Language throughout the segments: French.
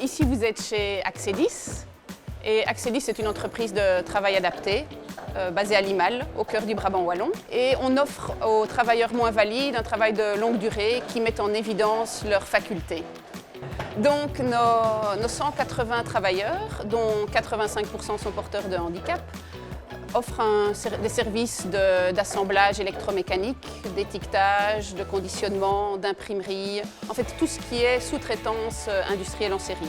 Ici, vous êtes chez Accedis. Et Accedis est une entreprise de travail adapté, basée à Limal, au cœur du Brabant wallon. Et on offre aux travailleurs moins valides un travail de longue durée qui met en évidence leurs facultés. Donc nos 180 travailleurs, dont 85% sont porteurs de handicap, offrent des services d'assemblage électromécanique, d'étiquetage, de conditionnement, d'imprimerie, en fait tout ce qui est sous-traitance industrielle en série.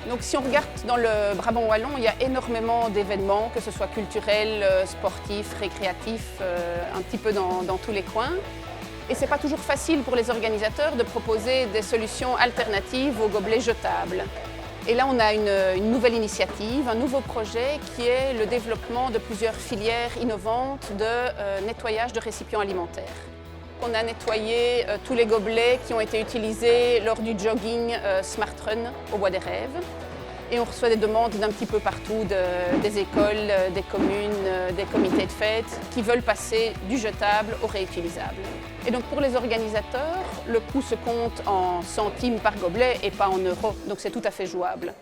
Donc si on regarde dans le Brabant wallon, il y a énormément d'événements, que ce soit culturels, sportifs, récréatifs, un petit peu dans tous les coins. Et ce n'est pas toujours facile pour les organisateurs de proposer des solutions alternatives aux gobelets jetables. Et là, on a une nouvelle initiative, un nouveau projet qui est le développement de plusieurs filières innovantes de nettoyage de récipients alimentaires. On a nettoyé tous les gobelets qui ont été utilisés lors du jogging Smart Run au Bois des Rêves. Et on reçoit des demandes d'un petit peu partout, des écoles, des communes, des comités de fête qui veulent passer du jetable au réutilisable. Et donc pour les organisateurs, le coût se compte en centimes par gobelet et pas en euros, donc c'est tout à fait jouable.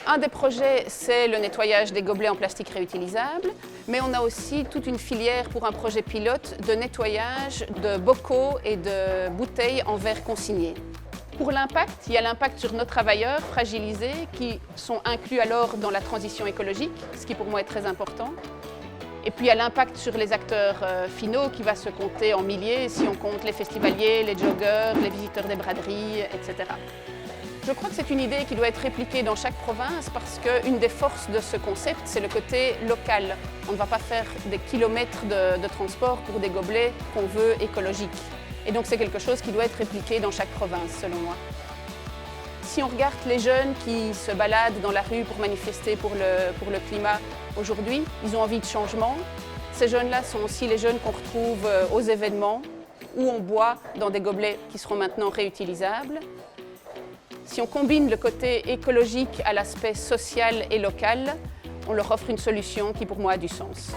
Un des projets, c'est le nettoyage des gobelets en plastique réutilisable, mais on a aussi toute une filière pour un projet pilote de nettoyage de bocaux et de bouteilles en verre consigné. Pour l'impact, il y a l'impact sur nos travailleurs fragilisés qui sont inclus alors dans la transition écologique, ce qui pour moi est très important. Et puis il y a l'impact sur les acteurs finaux qui va se compter en milliers si on compte les festivaliers, les joggeurs, les visiteurs des braderies, etc. Je crois que c'est une idée qui doit être répliquée dans chaque province parce qu'une des forces de ce concept, c'est le côté local. On ne va pas faire des kilomètres de transport pour des gobelets qu'on veut écologiques. Et donc c'est quelque chose qui doit être répliqué dans chaque province, selon moi. Si on regarde les jeunes qui se baladent dans la rue pour manifester pour le climat aujourd'hui, ils ont envie de changement. Ces jeunes-là sont aussi les jeunes qu'on retrouve aux événements où on boit dans des gobelets qui seront maintenant réutilisables. Si on combine le côté écologique à l'aspect social et local, on leur offre une solution qui pour moi a du sens.